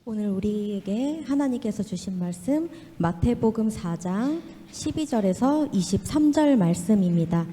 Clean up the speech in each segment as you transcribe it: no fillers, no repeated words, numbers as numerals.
오늘 우리에게 하나님께서 주신 말씀 마태복음 4장 12절에서 23절 말씀입니다.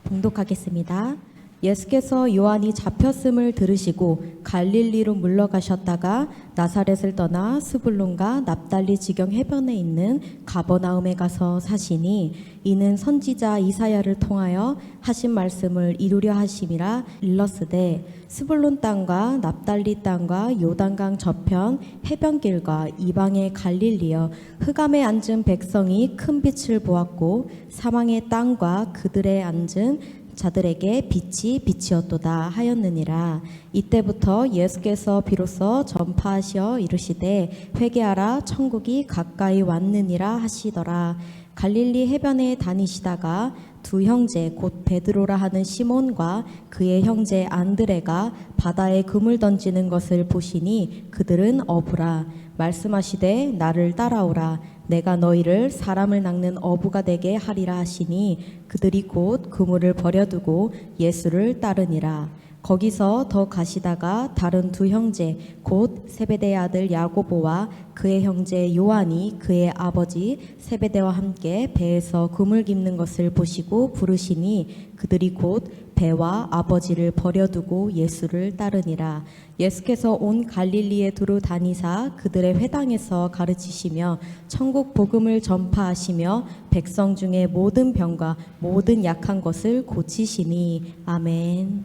봉독하겠습니다. 예수께서 요한이 잡혔음을 들으시고 갈릴리로 물러가셨다가 나사렛을 떠나 스불론과 납달리 지경 해변에 있는 가버나움에 가서 사시니 이는 선지자 이사야를 통하여 하신 말씀을 이루려 하심이라 일렀으되 스불론 땅과 납달리 땅과 요단강 저편 해변길과 이방의 갈릴리여 흑암에 앉은 백성이 큰 빛을 보았고 사망의 땅과 그들의 앉은 자들에게 빛이 빛이었도다 하였느니라. 이때부터 예수께서 비로소 전파하시어 이르시되 회개하라 천국이 가까이 왔느니라 하시더라. 갈릴리 해변에 다니시다가 두 형제 곧 베드로라 하는 시몬과 그의 형제 안드레가 바다에 그물 던지는 것을 보시니 그들은 어부라. 말씀하시되 나를 따라오라. 내가 너희를 사람을 낚는 어부가 되게 하리라 하시니 그들이 곧 그물을 버려두고 예수를 따르니라. 거기서 더 가시다가 다른 두 형제 곧 세베대의 아들 야고보와 그의 형제 요한이 그의 아버지 세베대와 함께 배에서 그물 깁는 것을 보시고 부르시니 그들이 곧 배와 아버지를 버려두고 예수를 따르니라. 예수께서 온 갈릴리에 두루 다니사 그들의 회당에서 가르치시며 천국 복음을 전파하시며 백성 중에 모든 병과 모든 약한 것을 고치시니. 아멘.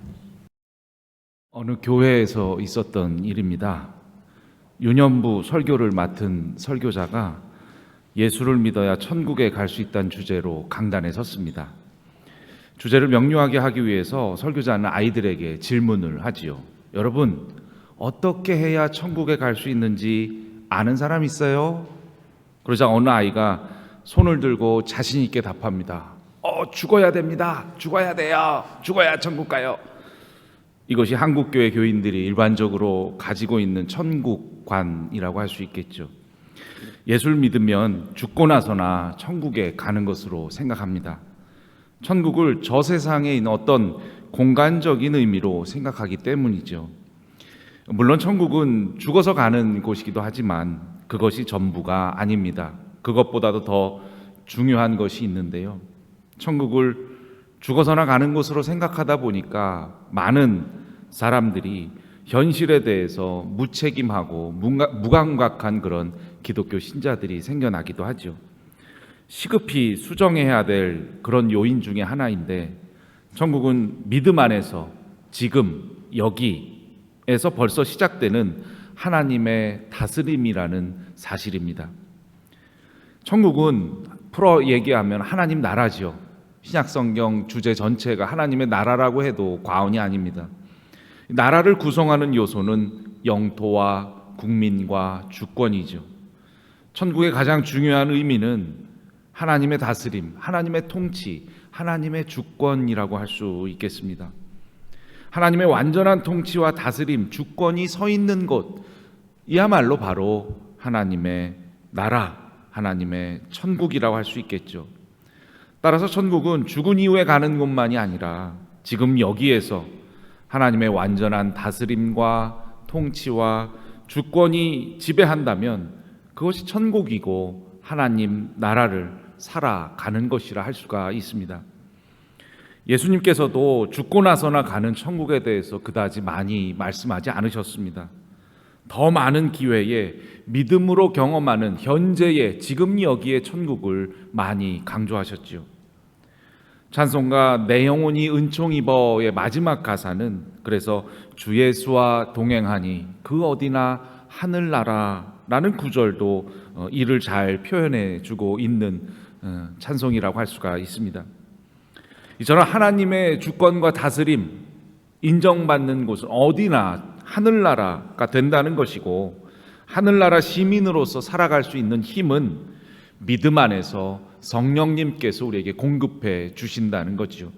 어느 교회에서 있었던 일입니다. 유년부 설교를 맡은 설교자가 예수를 믿어야 천국에 갈 수 있다는 주제로 강단에 섰습니다. 주제를 명료하게 하기 위해서 설교자는 아이들에게 질문을 하지요. 여러분, 어떻게 해야 천국에 갈 수 있는지 아는 사람 있어요? 그러자 어느 아이가 손을 들고 자신 있게 답합니다. 죽어야 됩니다. 죽어야 돼요. 죽어야 천국 가요. 이것이 한국교회 교인들이 일반적으로 가지고 있는 천국관이라고 할 수 있겠죠. 예수를 믿으면 죽고 나서나 천국에 가는 것으로 생각합니다. 천국을 저 세상에 있는 어떤 공간적인 의미로 생각하기 때문이죠. 물론 천국은 죽어서 가는 곳이기도 하지만 그것이 전부가 아닙니다. 그것보다도 더 중요한 것이 있는데요. 천국을 죽어서나 가는 곳으로 생각하다 보니까 많은 사람들이 현실에 대해서 무책임하고 무감각한 그런 기독교 신자들이 생겨나기도 하죠. 시급히 수정해야 될 그런 요인 중에 하나인데 천국은 믿음 안에서 지금 여기에서 벌써 시작되는 하나님의 다스림이라는 사실입니다. 천국은 풀어 얘기하면 하나님 나라죠. 신약성경 주제 전체가 하나님의 나라라고 해도 과언이 아닙니다. 나라를 구성하는 요소는 영토와 국민과 주권이죠. 천국의 가장 중요한 의미는 하나님의 다스림, 하나님의 통치, 하나님의 주권이라고 할 수 있겠습니다. 하나님의 완전한 통치와 다스림, 주권이 서 있는 곳, 이야말로 바로 하나님의 나라, 하나님의 천국이라고 할 수 있겠죠. 따라서 천국은 죽은 이후에 가는 곳만이 아니라 지금 여기에서 하나님의 완전한 다스림과 통치와 주권이 지배한다면 그것이 천국이고 하나님 나라를 살아가는 것이라 할 수가 있습니다. 예수님께서도 죽고 나서나 가는 천국에 대해서 그다지 많이 말씀하지 않으셨습니다. 더 많은 기회에 믿음으로 경험하는 현재의 지금 여기의 천국을 많이 강조하셨죠. 찬송가 내 영혼이 은총 입어의 마지막 가사는 그래서 주 예수와 동행하니 그 어디나 하늘나라라는 구절도 이를 잘 표현해 주고 있는 찬송이라고 할 수가 있습니다. 이처럼 하나님의 주권과 다스림 인정받는 곳은 어디나 하늘나라가 된다는 것이고 하늘나라 시민으로서 살아갈 수 있는 힘은 믿음 안에서 성령님께서 우리에게 공급해 주신다는 거죠.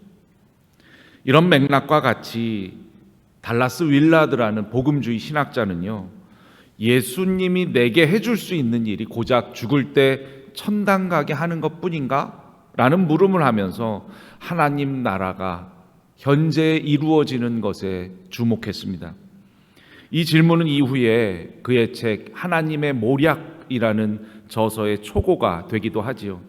이런 맥락과 같이 달라스 윌라드라는 복음주의 신학자는요, 예수님이 내게 해줄 수 있는 일이 고작 죽을 때 천당 가게 하는 것뿐인가? 라는 물음을 하면서 하나님 나라가 현재 이루어지는 것에 주목했습니다. 이 질문은 이후에 그의 책 하나님의 모략이라는 저서의 초고가 되기도 하지요.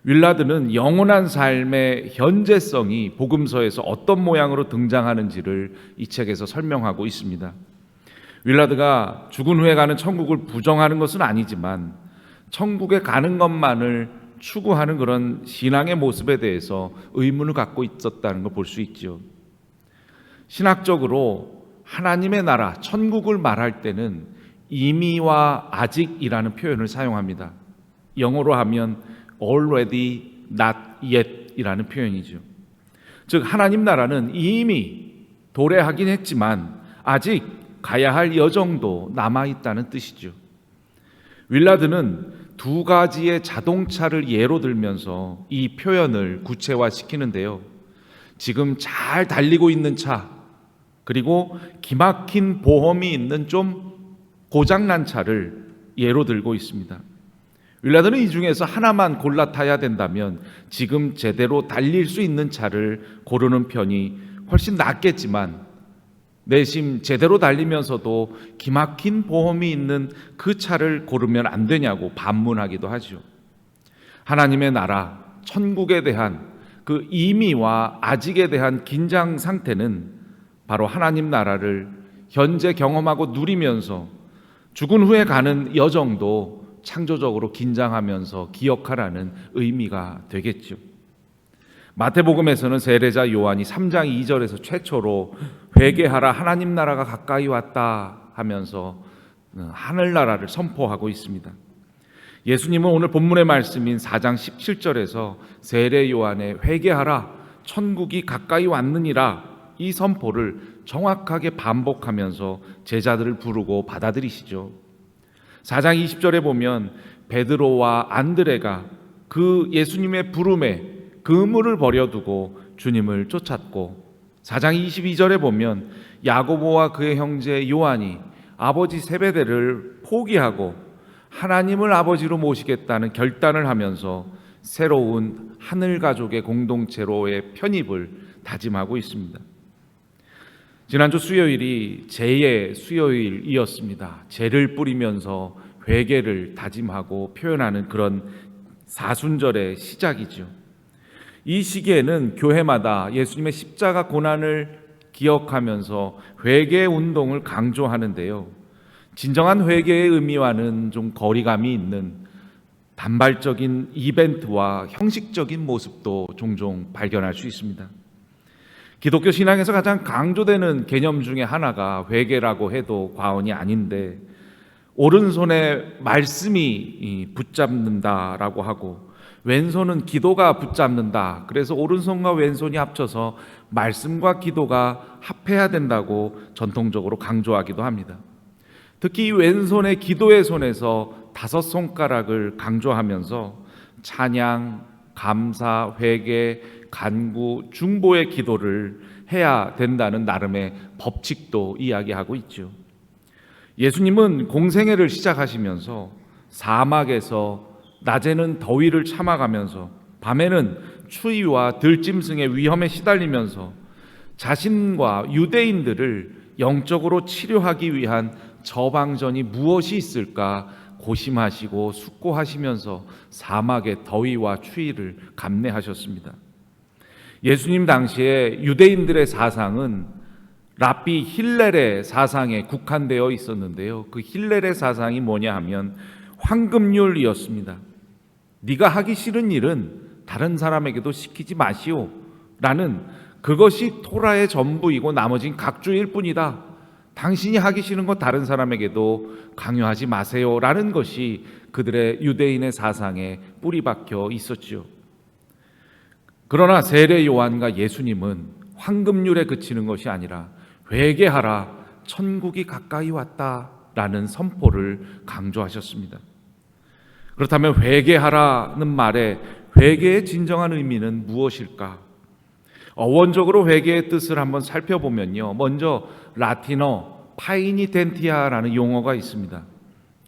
윌라드는 영원한 삶의 현재성이 복음서에서 어떤 모양으로 등장하는지를 이 책에서 설명하고 있습니다. 윌라드가 죽은 후에 가는 천국을 부정하는 것은 아니지만 천국에 가는 것만을 추구하는 그런 신앙의 모습에 대해서 의문을 갖고 있었다는 걸 볼 수 있죠. 신학적으로 하나님의 나라, 천국을 말할 때는 이미와 아직이라는 표현을 사용합니다. 영어로 하면 already, not yet 이라는 표현이죠. 즉 하나님 나라는 이미 도래하긴 했지만 아직 가야 할 여정도 남아있다는 뜻이죠. 윌라드는 두 가지의 자동차를 예로 들면서 이 표현을 구체화시키는데요. 지금 잘 달리고 있는 차, 그리고 기막힌 보험이 있는 좀 고장난 차를 예로 들고 있습니다. 윌라드는 이 중에서 하나만 골라 타야 된다면 지금 제대로 달릴 수 있는 차를 고르는 편이 훨씬 낫겠지만 내심 제대로 달리면서도 기막힌 보험이 있는 그 차를 고르면 안 되냐고 반문하기도 하죠. 하나님의 나라, 천국에 대한 그 이미와 아직에 대한 긴장 상태는 바로 하나님 나라를 현재 경험하고 누리면서 죽은 후에 가는 여정도 창조적으로 긴장하면서 기억하라는 의미가 되겠죠. 마태복음에서는 세례자 요한이 3장 2절에서 최초로 회개하라 하나님 나라가 가까이 왔다 하면서 하늘나라를 선포하고 있습니다. 예수님은 오늘 본문의 말씀인 4장 17절에서 세례 요한의 회개하라 천국이 가까이 왔느니라 이 선포를 정확하게 반복하면서 제자들을 부르고 받아들이시죠. 4장 20절에 보면 베드로와 안드레가 그 예수님의 부름에 그물을 버려두고 주님을 쫓았고 4장 22절에 보면 야고보와 그의 형제 요한이 아버지 세베대를 포기하고 하나님을 아버지로 모시겠다는 결단을 하면서 새로운 하늘 가족의 공동체로의 편입을 다짐하고 있습니다. 지난주 수요일이 죄의 수요일이었습니다. 죄를 뿌리면서 회개를 다짐하고 표현하는 그런 사순절의 시작이죠. 이 시기에는 교회마다 예수님의 십자가 고난을 기억하면서 회개 운동을 강조하는데요. 진정한 회개의 의미와는 좀 거리감이 있는 단발적인 이벤트와 형식적인 모습도 종종 발견할 수 있습니다. 기독교 신앙에서 가장 강조되는 개념 중에 하나가 회개라고 해도 과언이 아닌데 오른손에 말씀이 붙잡는다라고 하고 왼손은 기도가 붙잡는다. 그래서 오른손과 왼손이 합쳐서 말씀과 기도가 합해야 된다고 전통적으로 강조하기도 합니다. 특히 이 왼손의 기도의 손에서 5손가락을 강조하면서 찬양, 감사, 회개, 간구, 중보의 기도를 해야 된다는 나름의 법칙도 이야기하고 있죠. 예수님은 공생애를 시작하시면서 사막에서 낮에는 더위를 참아가면서 밤에는 추위와 들짐승의 위험에 시달리면서 자신과 유대인들을 영적으로 치료하기 위한 처방전이 무엇이 있을까 고심하시고 숙고하시면서 사막의 더위와 추위를 감내하셨습니다. 예수님 당시에 유대인들의 사상은 랍비 힐렐의 사상에 국한되어 있었는데요. 그 힐렐의 사상이 뭐냐 하면 황금률이었습니다. 네가 하기 싫은 일은 다른 사람에게도 시키지 마시오 라는 그것이 토라의 전부이고 나머진 각주일 뿐이다. 당신이 하기 싫은 것 다른 사람에게도 강요하지 마세요 라는 것이 그들의 유대인의 사상에 뿌리 박혀 있었죠. 그러나 세례 요한과 예수님은 황금률에 그치는 것이 아니라 회개하라 천국이 가까이 왔다라는 선포를 강조하셨습니다. 그렇다면 회개하라는 말에 회개의 진정한 의미는 무엇일까? 어원적으로 회개의 뜻을 한번 살펴보면요. 먼저 라틴어 파이니텐티아라는 용어가 있습니다.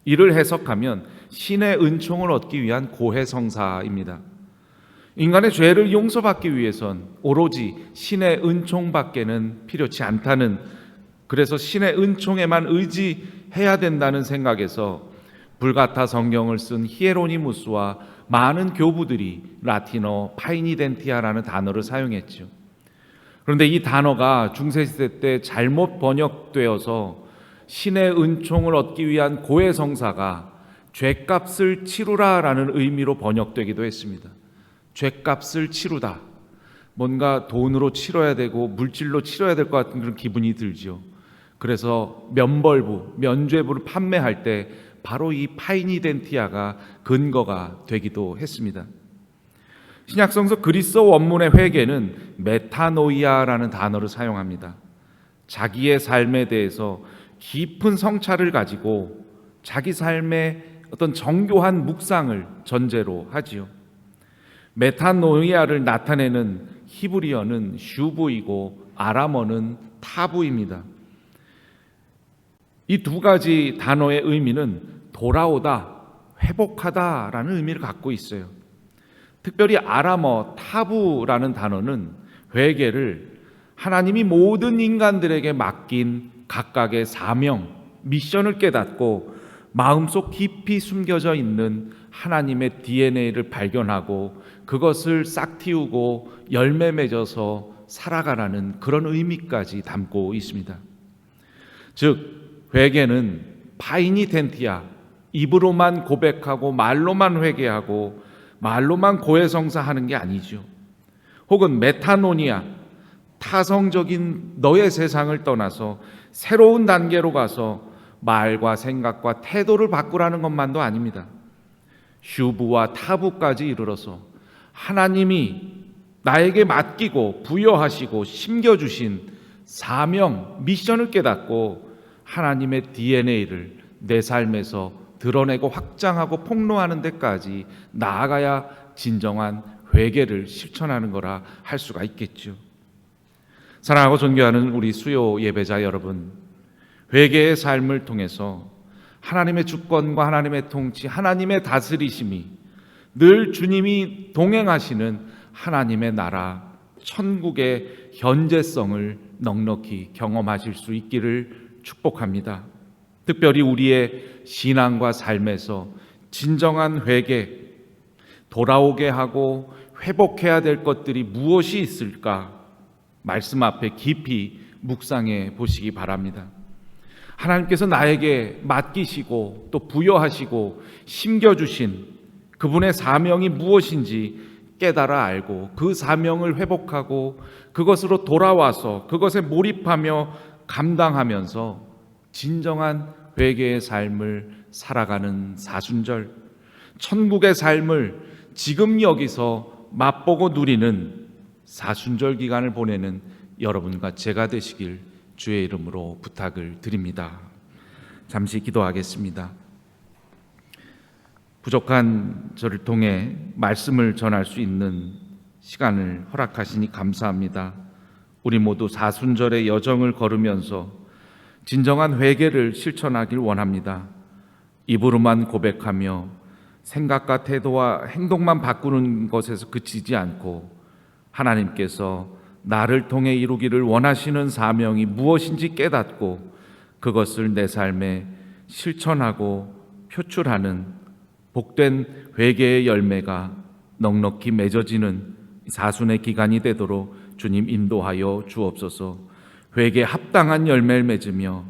이를 해석하면 신의 은총을 얻기 위한 고해성사입니다. 인간의 죄를 용서받기 위해선 오로지 신의 은총밖에는 필요치 않다는 그래서 신의 은총에만 의지해야 된다는 생각에서 불가타 성경을 쓴 히에로니무스와 많은 교부들이 라틴어 파이니덴티아라는 단어를 사용했죠. 그런데 이 단어가 중세시대 때 잘못 번역되어서 신의 은총을 얻기 위한 고해성사가 죗값을 치루라라는 의미로 번역되기도 했습니다. 죗값을 치루다. 뭔가 돈으로 치러야 되고 물질로 치러야 될 것 같은 그런 기분이 들죠. 그래서 면벌부, 면죄부를 판매할 때 바로 이 파이니덴티아가 근거가 되기도 했습니다. 신약성서 그리스어 원문의 회개는 메타노이아라는 단어를 사용합니다. 자기의 삶에 대해서 깊은 성찰을 가지고 자기 삶의 어떤 정교한 묵상을 전제로 하지요. 메타노이아를 나타내는 히브리어는 슈브이고 아람어는 타부입니다. 이 두 가지 단어의 의미는 돌아오다, 회복하다라는 의미를 갖고 있어요. 특별히 아람어 타부라는 단어는 회개를 하나님이 모든 인간들에게 맡긴 각각의 사명, 미션을 깨닫고 마음속 깊이 숨겨져 있는 하나님의 DNA를 발견하고 그것을 싹 틔우고 열매 맺어서 살아가라는 그런 의미까지 담고 있습니다. 즉 회개는 파이니텐티아, 입으로만 고백하고 말로만 회개하고 말로만 고해성사하는 게 아니죠. 혹은 메타노니아, 타성적인 너의 세상을 떠나서 새로운 단계로 가서 말과 생각과 태도를 바꾸라는 것만도 아닙니다. 슈브와 타부까지 이르러서 하나님이 나에게 맡기고 부여하시고 심겨주신 사명, 미션을 깨닫고 하나님의 DNA를 내 삶에서 드러내고 확장하고 폭로하는 데까지 나아가야 진정한 회개를 실천하는 거라 할 수가 있겠죠. 사랑하고 존경하는 우리 수요 예배자 여러분, 회개의 삶을 통해서 하나님의 주권과 하나님의 통치, 하나님의 다스리심이 늘 주님이 동행하시는 하나님의 나라, 천국의 현재성을 넉넉히 경험하실 수 있기를 축복합니다. 특별히 우리의 신앙과 삶에서 진정한 회개, 돌아오게 하고 회복해야 될 것들이 무엇이 있을까? 말씀 앞에 깊이 묵상해 보시기 바랍니다. 하나님께서 나에게 맡기시고 또 부여하시고 심겨주신 그분의 사명이 무엇인지 깨달아 알고 그 사명을 회복하고 그것으로 돌아와서 그것에 몰입하며 감당하면서 진정한 회개의 삶을 살아가는 사순절, 천국의 삶을 지금 여기서 맛보고 누리는 사순절 기간을 보내는 여러분과 제가 되시길 주의 이름으로 부탁을 드립니다. 잠시 기도하겠습니다. 부족한 저를 통해 말씀을 전할 수 있는 시간을 허락하시니 감사합니다. 우리 모두 사순절의 여정을 걸으면서 진정한 회개를 실천하길 원합니다. 입으로만 고백하며 생각과 태도와 행동만 바꾸는 것에서 그치지 않고 하나님께서 나를 통해 이루기를 원하시는 사명이 무엇인지 깨닫고 그것을 내 삶에 실천하고 표출하는 복된 회개의 열매가 넉넉히 맺어지는 사순의 기간이 되도록 주님 인도하여 주옵소서. 회개에 합당한 열매를 맺으며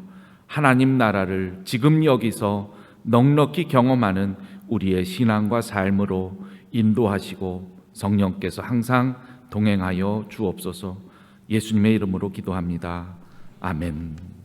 하나님 나라를 지금 여기서 넉넉히 경험하는 우리의 신앙과 삶으로 인도하시고 성령께서 항상 동행하여 주옵소서. 예수님의 이름으로 기도합니다. 아멘.